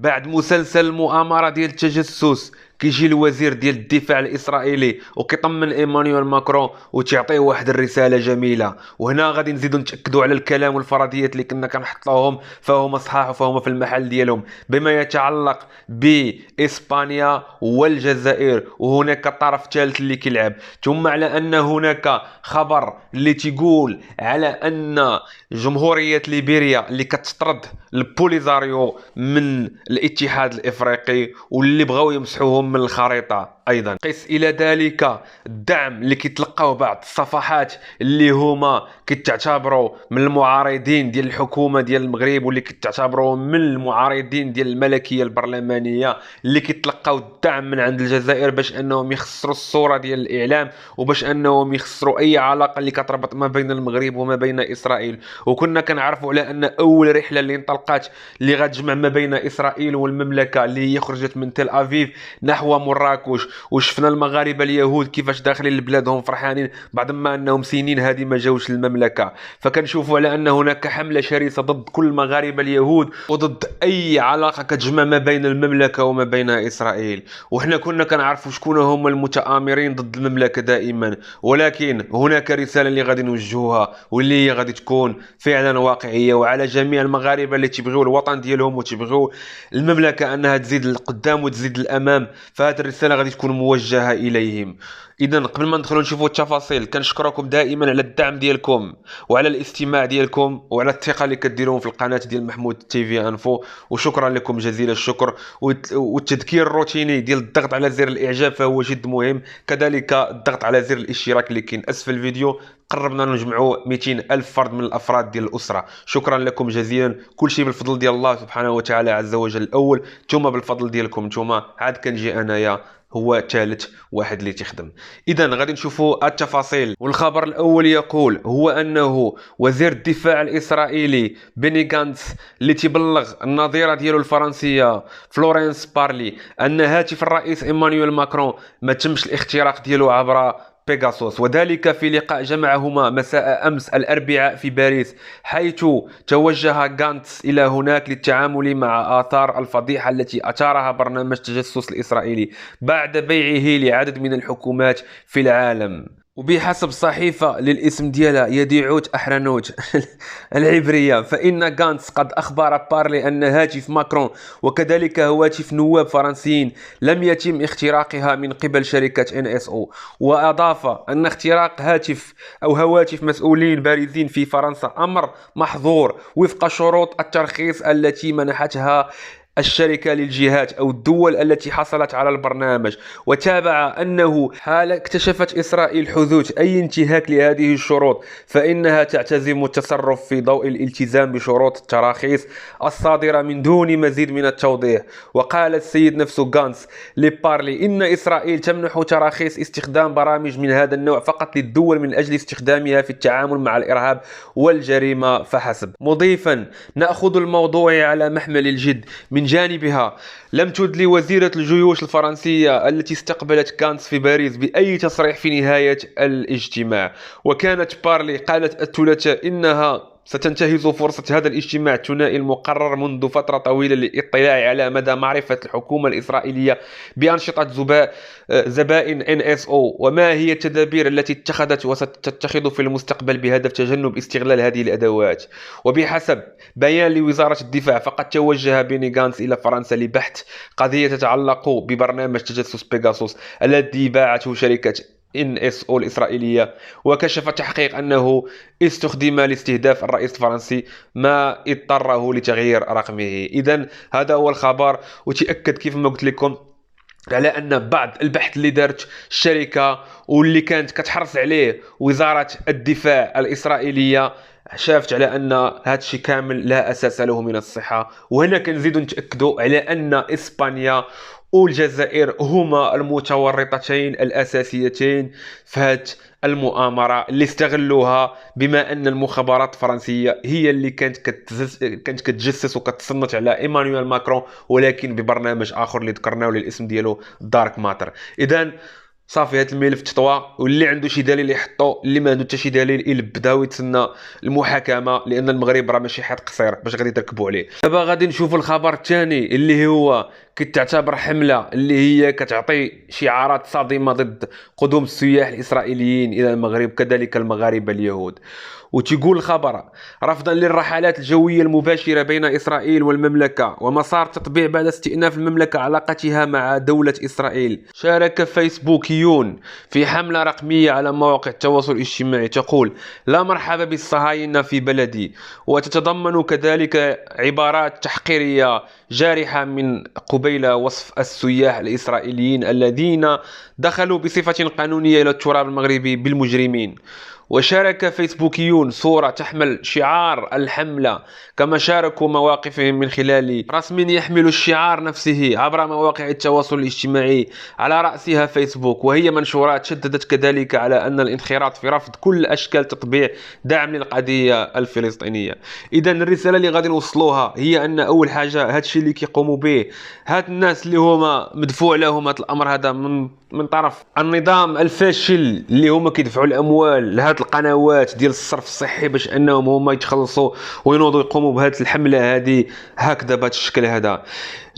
بعد مسلسل المؤامرة ديال التجسس كيجي الوزير ديال الدفاع الاسرائيلي وكيطمن ايمانويل ماكرون وتعطيه واحد الرساله جميله. وهنا غادي نزيدو نتاكدوا على الكلام والفرضيات اللي كنا كنحطوهم فهم صحاح وفهم في المحل ديالهم بما يتعلق باسبانيا والجزائر، وهناك طرف ثالث اللي كيلعب. ثم على ان هناك خبر اللي تيقول على ان جمهوريه ليبيريا اللي كتطرد البوليزاريو من الاتحاد الافريقي واللي بغاو يمسحوهم من الخريطه ايضا. قس الى ذلك الدعم اللي كيتلقاو بعض الصفحات اللي هما كيتعتبروا من المعارضين ديال الحكومه ديال المغرب واللي كيتعتبروا من المعارضين ديال الملكيه البرلمانيه اللي كيتلقاو الدعم من عند الجزائر باش انهم يخسروا الصوره ديال الاعلام وباش انهم يخسروا اي علاقه اللي كتربط ما بين المغرب وما بين اسرائيل. وكنا كنعرفوا على ان اول رحله اللي انطلقات اللي غتجمع ما بين اسرائيل والمملكه اللي هي خرجت من تل ابيب نحو مراكش، وشفنا المغاربه اليهود كيفاش داخلين لبلادهم فرحانين بعد ما انهم سنين هذه ما جاوش للمملكه. فكنشوفوا على ان هناك حمله شرسه ضد كل المغاربه اليهود وضد اي علاقه كتجمع ما بين المملكه وما بين اسرائيل. وحنا كنا كنعرفوا شكون هما المتآمرين ضد المملكه دائما، ولكن هناك رساله اللي غادي نوجهوها واللي هي غادي تكون فعلا واقعيه وعلى جميع المغاربه اللي تيبغيو الوطن ديالهم وتيبغيو المملكه انها تزيد للقدام وتزيد للامام. فهذه الرساله غادي تكون موجهه اليهم. اذا قبل ما ندخلوا نشوفوا التفاصيل كنشكركم دائما على الدعم ديالكم وعلى الاستماع ديالكم وعلى الثقه اللي كديروهم في القناه ديال محمود تي في انفو، وشكرا لكم جزيل الشكر. والتذكير الروتيني ديال الضغط على زر الاعجاب فهو جد مهم، كذلك الضغط على زر الاشتراك اللي كاين اسفل الفيديو. قربنا نجمعوا 200 ألف فرد من الأفراد ديال الأسرة. شكرا لكم جزيلا، كل شيء بالفضل ديال الله سبحانه وتعالى عز وجل الأول، ثم بالفضل ديالكم ثم عاد كنجي أنايا هو ثالث واحد اللي تخدم. اذا غادي نشوفوا التفاصيل. والخبر الاول يقول هو انه وزير الدفاع الاسرائيلي بيني غانتس اللي تبلغ النظيره ديالو الفرنسيه فلورنس بارلي ان هاتف الرئيس ايمانويل ماكرون ما تمش الاختراق ديالو عبر بيغاسوس، وذلك في لقاء جمعهما مساء أمس الأربعاء في باريس، حيث توجه غانتس إلى هناك للتعامل مع آثار الفضيحة التي أثارها برنامج التجسس الإسرائيلي بعد بيعه لعدد من الحكومات في العالم. وبحسب صحيفة للاسم ديالها يديعوت أحرنوت العبرية، فإن غانتس قد أخبر بارلي أن هاتف ماكرون وكذلك هواتف نواب فرنسيين لم يتم اختراقها من قبل شركة NSO. وأضاف أن اختراق هاتف أو هواتف مسؤولين بارزين في فرنسا أمر محظور وفق شروط الترخيص التي منحتها الشركة للجهات أو الدول التي حصلت على البرنامج. وتابع أنه حال اكتشفت إسرائيل حدوث أي انتهاك لهذه الشروط فإنها تعتزم التصرف في ضوء الالتزام بشروط التراخيص الصادرة من دون مزيد من التوضيح. وقال السيد نفسه غانتس لبارلي إن إسرائيل تمنح تراخيص استخدام برامج من هذا النوع فقط للدول من أجل استخدامها في التعامل مع الإرهاب والجريمة فحسب، مضيفا نأخذ الموضوع على محمل الجد. من جانبها لم تدلي وزيرة الجيوش الفرنسية التي استقبلت غانتس في باريس بأي تصريح في نهاية الاجتماع. وكانت بارلي قالت الثلاثاء إنها ستنتهز فرصة هذا الاجتماع الثنائي المقرر منذ فترة طويلة للاطلاع على مدى معرفة الحكومة الإسرائيلية بأنشطة زبائن NSO وما هي التدابير التي اتخذت وستتخذ في المستقبل بهدف تجنب استغلال هذه الأدوات. وبحسب بيان لوزارة الدفاع فقد توجه بيني غانتس إلى فرنسا لبحث قضية تتعلق ببرنامج تجسس بيغاسوس الذي باعته شركة NSO الإسرائيلية، وكشف تحقيق أنه استخدم لاستهداف الرئيس الفرنسي ما اضطره لتغيير رقمه. إذن هذا هو الخبر، وتأكد كيف ما قلت لكم على أن بعض البحث اللي دارت الشركة واللي كانت كتحرص عليه وزارة الدفاع الإسرائيلية شافت على ان هذا الشيء كامل لا اساس له من الصحه. وهنا كنزيدوا نتاكدوا على ان اسبانيا والجزائر هما المتورطتين الاساسيتين في هذه المؤامره اللي استغلوها، بما ان المخابرات الفرنسيه هي اللي كانت كتجسس وكتصنت على ايمانويل ماكرون ولكن ببرنامج اخر اللي ذكرناه للاسم ديالو دارك ماتر. اذا صافي هذا الملف تطوى، واللي عنده شي دليل يحطو، اللي ما عنده حتى شي دليل يلبدها ويتسنى المحاكمه، لان المغرب راه ماشي حيط قصير باش غادي تركبوا عليه. دابا غادي نشوفوا الخبر الثاني اللي هو كتعتبر حمله اللي هي كتعطي شعارات صادمه ضد قدوم السياح الاسرائيليين الى المغرب، كذلك المغاربه اليهود. وتيقول الخبر: رفضا للرحلات الجوية المباشرة بين إسرائيل والمملكة ومسار تطبيع بعد استئناف المملكة علاقتها مع دولة إسرائيل، شارك فيسبوكيون في حملة رقمية على مواقع التواصل الاجتماعي تقول: لا مرحبا بالصهاينة في بلدي، وتتضمن كذلك عبارات تحقيرية جارحة من قبيل وصف السياح الإسرائيليين الذين دخلوا بصفة قانونية إلى التراب المغربي بالمجرمين. وشارك فيسبوكيون صورة تحمل شعار الحملة، كما شاركوا مواقفهم من خلال رسم يحمل الشعار نفسه عبر مواقع التواصل الاجتماعي على رأسها فيسبوك. وهي منشورات شددت كذلك على أن الانخراط في رفض كل أشكال تطبيع دعم للقضية الفلسطينية. إذا الرسالة اللي غادي نوصلوها هي أن أول حاجة هذا الشيء اللي كيقوموا به هاد الناس اللي هما مدفوع لهم هذا الأمر هذا من طرف النظام الفاشل، اللي هما كيدفعوا الأموال لهاد القنوات ديال الصرف الصحي باش انهم هما يتخلصوا وينوضوا يقوموا بهذه الحمله هذه هكذا بهذا الشكل هذا.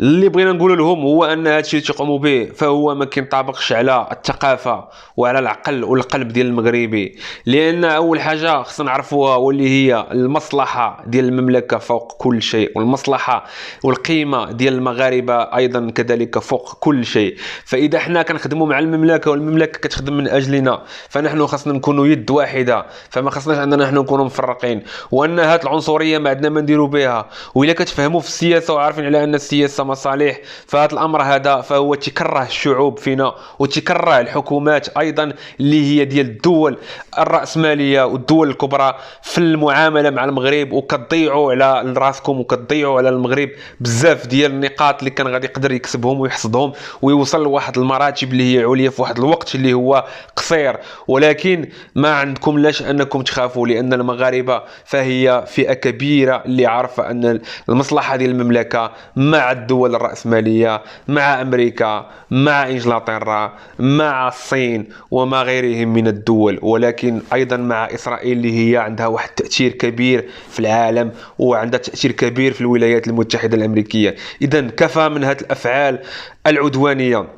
اللي بغينا نقول لهم هو ان هذا الشيء اللي تيقوموا به فهو ما كينطبقش على الثقافه وعلى العقل والقلب ديال المغربي، لان اول حاجه خصنا نعرفوها واللي هي المصلحه ديال المملكه فوق كل شيء، والمصلحه والقيمه ديال المغاربه ايضا كذلك فوق كل شيء. فاذا حنا كنخدموا مع المملكه والمملكه كتخدم من اجلنا، فنحن خصنا نكونوا يد واحده، فما خصناش اننا نحن نكونوا مفرقين، وان هذه العنصريه ما عندنا ما نديروا بها. والا كتفهموا في السياسه وعارفين على ان السياسه مصالح، فهذا الامر هذا فهو تكره الشعوب فينا وتكره الحكومات ايضا اللي هي ديال الدول الراسماليه والدول الكبرى في المعامله مع المغرب، وكتضيعوا على راسكم وكتضيعوا على المغرب بزاف ديال النقاط اللي كان غادي يقدر يكسبهم ويحصدهم ويوصل لواحد المراتب اللي هي عليا في واحد الوقت اللي هو قصير. ولكن ما عندكم لاش انكم تخافوا، لان المغاربه فهي فئه كبيره اللي عارفه ان المصلحه ديال المملكه مع الدول الراسماليه، مع امريكا، مع انجلترا، مع الصين وما غيرهم من الدول، ولكن ايضا مع اسرائيل اللي هي عندها واحد التاثير كبير في العالم وعندها تاثير كبير في الولايات المتحده الامريكيه. اذا كفى من هذه الافعال العدوانيه،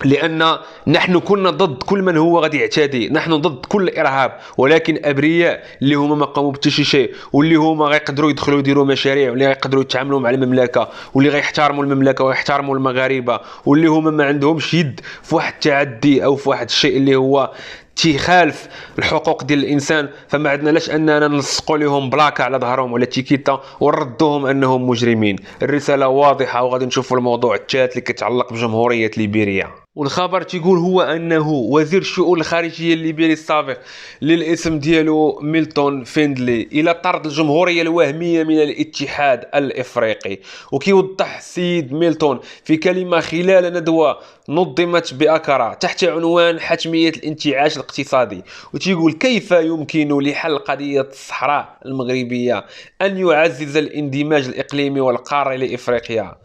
لأن نحن كنا ضد كل من هو غادي يعتدي، نحن ضد كل إرهاب، ولكن أبرياء اللي هما ما قاموا بحتى شي شيء، واللي هما غيقدروا يدخلوا يديروا مشاريع، واللي غيقدروا يتعاملوا مع المملكة، واللي غيحترموا المملكة ويحترموا المغاربة، واللي هما ما عندهمش يد في واحد التعدي أو في واحد الشيء اللي هو تيخالف الحقوق ديال الانسان. فما عندنا لاش اننا نلصقوا لهم بلاكه على ظهرهم ولا تيكيتا ونردوهم انهم مجرمين. الرساله واضحه، وغادي نشوفوا الموضوع الثالث اللي كيتعلق بجمهوريه ليبيريا. والخبر تيقول هو انه وزير الشؤون الخارجيه الليبيري السابق للاسم ديالو ميلتون فيندلي الى طرد الجمهوريه الوهميه من الاتحاد الافريقي. وكيوضح السيد ميلتون في كلمه خلال ندوه نظمت بأكرا تحت عنوان حتميه الانتعاش الاقتصادي، وتيقول: كيف يمكن لحل قضيه الصحراء المغربيه ان يعزز الاندماج الاقليمي والقاري لافريقيا؟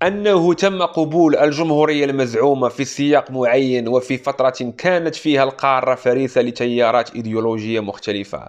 أنه تم قبول الجمهورية المزعومة في سياق معين وفي فترة كانت فيها القارة فريسة لتيارات إيديولوجية مختلفة،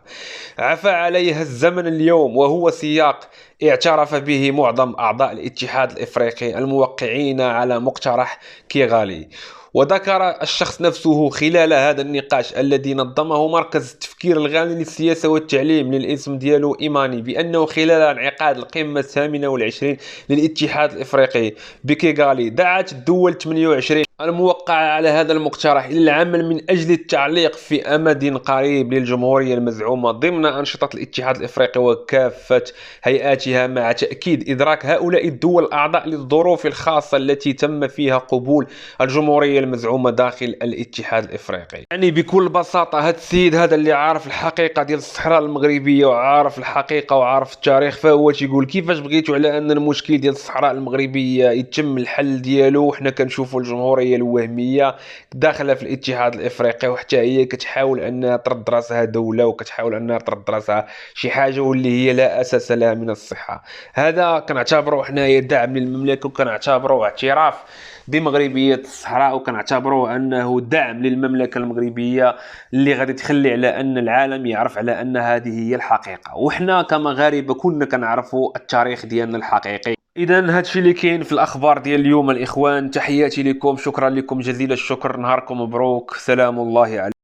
عفى عليها الزمن اليوم، وهو سياق اعترف به معظم أعضاء الاتحاد الإفريقي الموقعين على مقترح كيغالي. وذكر الشخص نفسه خلال هذا النقاش الذي نظمه مركز التفكير الغاني للسياسة والتعليم للاسم ديالو إيماني بأنه خلال انعقاد القمة 28 للاتحاد الإفريقي بكيغالي دعت الدول 28 الموقعة على هذا المقترح إلى العمل من أجل التعليق في أمد قريب للجمهورية المزعومة ضمن أنشطة الاتحاد الإفريقي وكافة هيئاتها، مع تأكيد إدراك هؤلاء الدول الأعضاء للظروف الخاصة التي تم فيها قبول الجمهورية المزعومة داخل الاتحاد الإفريقي. يعني بكل بساطة هذا السيد هذا اللي عارف الحقيقة ديال الصحراء المغربية وعارف الحقيقة وعارف التاريخ، فهو تيقول: كيفاش بغيتوا على أن المشكل ديال الصحراء المغربية يتم الحل ديالو وحنا كنشوفوا الجمهورية الديمقراطيه الوهميه داخله في الاتحاد الافريقي، وحتى هي كتحاول انها ترد راسها دوله، وكتحاول انها ترد راسها شي حاجه واللي هي لا اساس لها من الصحه. هذا كنعتبروه حنايا دعم للمملكه، وكنعتبروه اعتراف بمغربيه الصحراء، وكنعتبروه انه دعم للمملكه المغربيه اللي غادي تخلي على ان العالم يعرف على ان هذه هي الحقيقه. وحنا كمغاربه كنا كنعرفوا التاريخ ديالنا الحقيقي. اذا هادشي اللي كاين في الاخبار ديال اليوم الاخوان. تحياتي لكم، شكرا لكم جزيل الشكر، نهاركم مبروك، سلام الله عليكم.